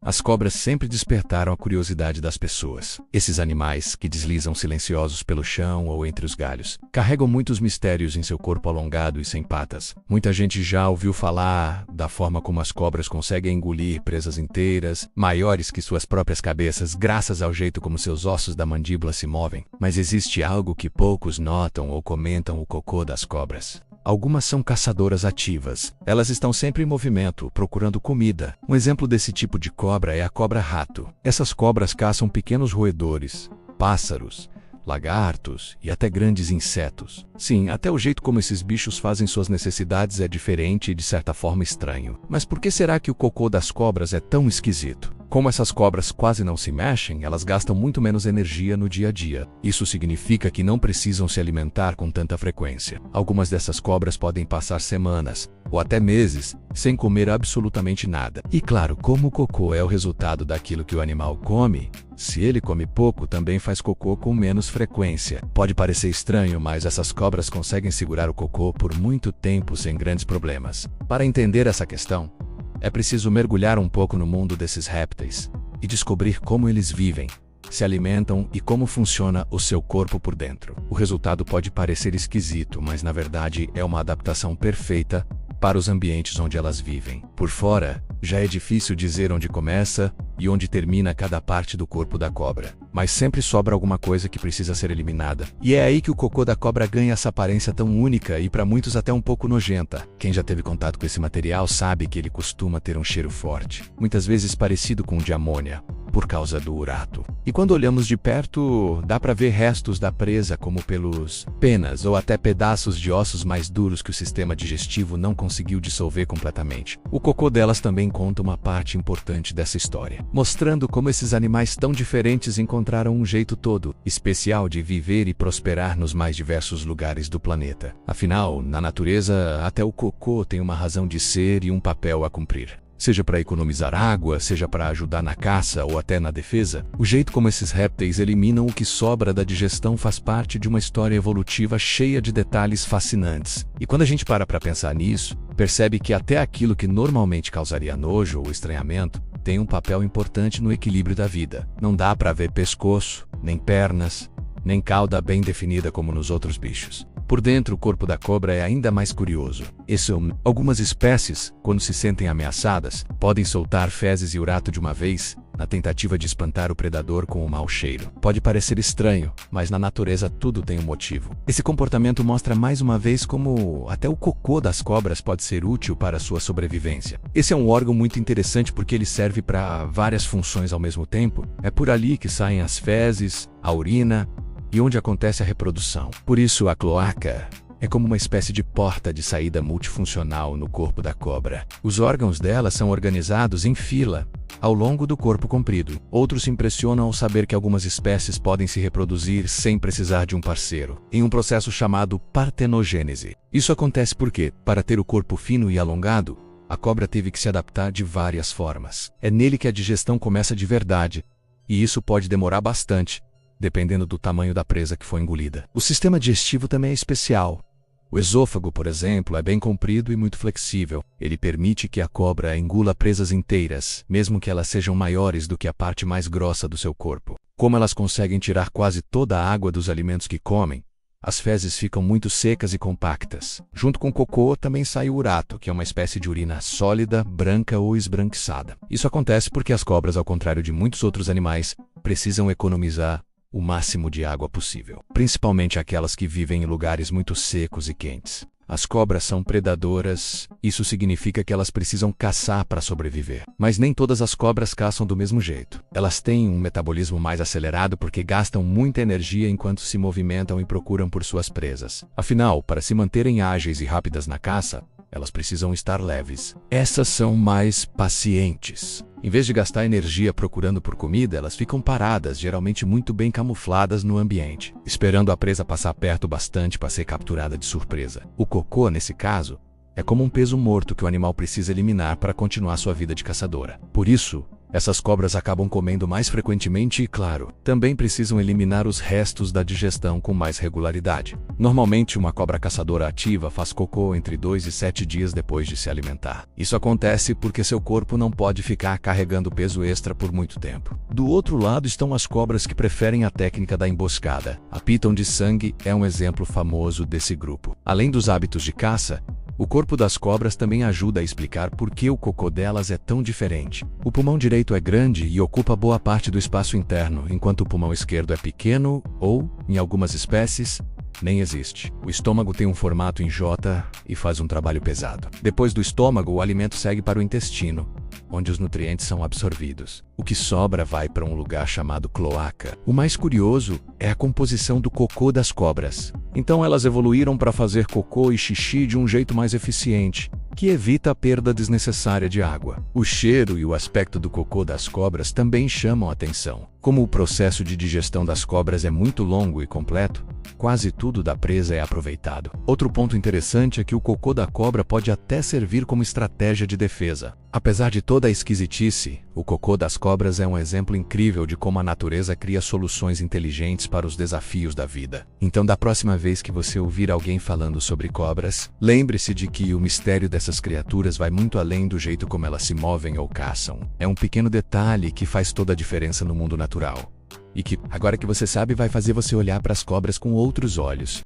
As cobras sempre despertaram a curiosidade das pessoas. Esses animais, que deslizam silenciosos pelo chão ou entre os galhos, carregam muitos mistérios em seu corpo alongado e sem patas. Muita gente já ouviu falar da forma como as cobras conseguem engolir presas inteiras, maiores que suas próprias cabeças, graças ao jeito como seus ossos da mandíbula se movem. Mas existe algo que poucos notam ou comentam: o cocô das cobras. Algumas são caçadoras ativas. Elas estão sempre em movimento, procurando comida. Um exemplo desse tipo de cobra é a cobra-rato. Essas cobras caçam pequenos roedores, pássaros, lagartos e até grandes insetos. Sim, até o jeito como esses bichos fazem suas necessidades é diferente e de certa forma estranho. Mas por que será que o cocô das cobras é tão esquisito? Como essas cobras quase não se mexem, elas gastam muito menos energia no dia a dia. Isso significa que não precisam se alimentar com tanta frequência. Algumas dessas cobras podem passar semanas, ou até meses, sem comer absolutamente nada. E claro, como o cocô é o resultado daquilo que o animal come, se ele come pouco, também faz cocô com menos frequência. Pode parecer estranho, mas essas cobras conseguem segurar o cocô por muito tempo sem grandes problemas. Para entender essa questão, é preciso mergulhar um pouco no mundo desses répteis e descobrir como eles vivem, se alimentam e como funciona o seu corpo por dentro. O resultado pode parecer esquisito, mas na verdade é uma adaptação perfeita para os ambientes onde elas vivem. Por fora, já é difícil dizer onde começa e onde termina cada parte do corpo da cobra. Mas sempre sobra alguma coisa que precisa ser eliminada. E é aí que o cocô da cobra ganha essa aparência tão única e para muitos até um pouco nojenta. Quem já teve contato com esse material sabe que ele costuma ter um cheiro forte, muitas vezes parecido com o de amônia, por causa do urato. E quando olhamos de perto, dá para ver restos da presa como pelos, penas ou até pedaços de ossos mais duros que o sistema digestivo não conseguiu dissolver completamente. O cocô delas também conta uma parte importante dessa história, mostrando como esses animais tão diferentes encontraram um jeito todo especial de viver e prosperar nos mais diversos lugares do planeta. Afinal, na natureza, até o cocô tem uma razão de ser e um papel a cumprir. Seja para economizar água, seja para ajudar na caça ou até na defesa, o jeito como esses répteis eliminam o que sobra da digestão faz parte de uma história evolutiva cheia de detalhes fascinantes. E quando a gente para pensar nisso, percebe que até aquilo que normalmente causaria nojo ou estranhamento tem um papel importante no equilíbrio da vida. Não dá para ver pescoço, nem pernas, nem cauda bem definida como nos outros bichos. Por dentro, o corpo da cobra é ainda mais curioso. Algumas espécies, quando se sentem ameaçadas, podem soltar fezes e urato de uma vez, na tentativa de espantar o predador com o mau cheiro. Pode parecer estranho, mas na natureza tudo tem um motivo. Esse comportamento mostra mais uma vez como até o cocô das cobras pode ser útil para sua sobrevivência. Esse é um órgão muito interessante porque ele serve para várias funções ao mesmo tempo. É por ali que saem as fezes, a urina e onde acontece a reprodução. Por isso, a cloaca é como uma espécie de porta de saída multifuncional no corpo da cobra. Os órgãos dela são organizados em fila ao longo do corpo comprido. Outros se impressionam ao saber que algumas espécies podem se reproduzir sem precisar de um parceiro, em um processo chamado partenogênese. Isso acontece porque, para ter o corpo fino e alongado, a cobra teve que se adaptar de várias formas. É nele que a digestão começa de verdade, e isso pode demorar bastante, dependendo do tamanho da presa que foi engolida. O sistema digestivo também é especial. O esôfago, por exemplo, é bem comprido e muito flexível. Ele permite que a cobra engula presas inteiras, mesmo que elas sejam maiores do que a parte mais grossa do seu corpo. Como elas conseguem tirar quase toda a água dos alimentos que comem, as fezes ficam muito secas e compactas. Junto com o cocô também sai o urato, que é uma espécie de urina sólida, branca ou esbranquiçada. Isso acontece porque as cobras, ao contrário de muitos outros animais, precisam economizar o máximo de água possível, principalmente aquelas que vivem em lugares muito secos e quentes. As cobras são predadoras, isso significa que elas precisam caçar para sobreviver. Mas nem todas as cobras caçam do mesmo jeito. Elas têm um metabolismo mais acelerado porque gastam muita energia enquanto se movimentam e procuram por suas presas. Afinal, para se manterem ágeis e rápidas na caça, elas precisam estar leves. Essas são mais pacientes. Em vez de gastar energia procurando por comida, elas ficam paradas, geralmente muito bem camufladas no ambiente, esperando a presa passar perto bastante para ser capturada de surpresa. O cocô, nesse caso, é como um peso morto que o animal precisa eliminar para continuar sua vida de caçadora. Por isso, Essas cobras acabam comendo mais frequentemente e, claro, também precisam eliminar os restos da digestão com mais regularidade. Normalmente, uma cobra caçadora ativa faz cocô entre 2 e 7 dias depois de se alimentar. Isso acontece porque seu corpo não pode ficar carregando peso extra por muito tempo. Do outro lado estão as cobras que preferem a técnica da emboscada. A piton de sangue é um exemplo famoso desse grupo. Além dos hábitos de caça, o corpo das cobras também ajuda a explicar por que o cocô delas é tão diferente. O pulmão direito é grande e ocupa boa parte do espaço interno, enquanto o pulmão esquerdo é pequeno ou, em algumas espécies, nem existe. O estômago tem um formato em J e faz um trabalho pesado. Depois do estômago, o alimento segue para o intestino, onde os nutrientes são absorvidos. O que sobra vai para um lugar chamado cloaca. O mais curioso é a composição do cocô das cobras. Então elas evoluíram para fazer cocô e xixi de um jeito mais eficiente, que evita a perda desnecessária de água. O cheiro e o aspecto do cocô das cobras também chamam a atenção. Como o processo de digestão das cobras é muito longo e completo, quase tudo da presa é aproveitado. Outro ponto interessante é que o cocô da cobra pode até servir como estratégia de defesa. Apesar de toda a esquisitice, o cocô das cobras é um exemplo incrível de como a natureza cria soluções inteligentes para os desafios da vida. Então, da próxima vez que você ouvir alguém falando sobre cobras, lembre-se de que o mistério dessas criaturas vai muito além do jeito como elas se movem ou caçam. É um pequeno detalhe que faz toda a diferença no mundo natural. E que, agora que você sabe, vai fazer você olhar para as cobras com outros olhos.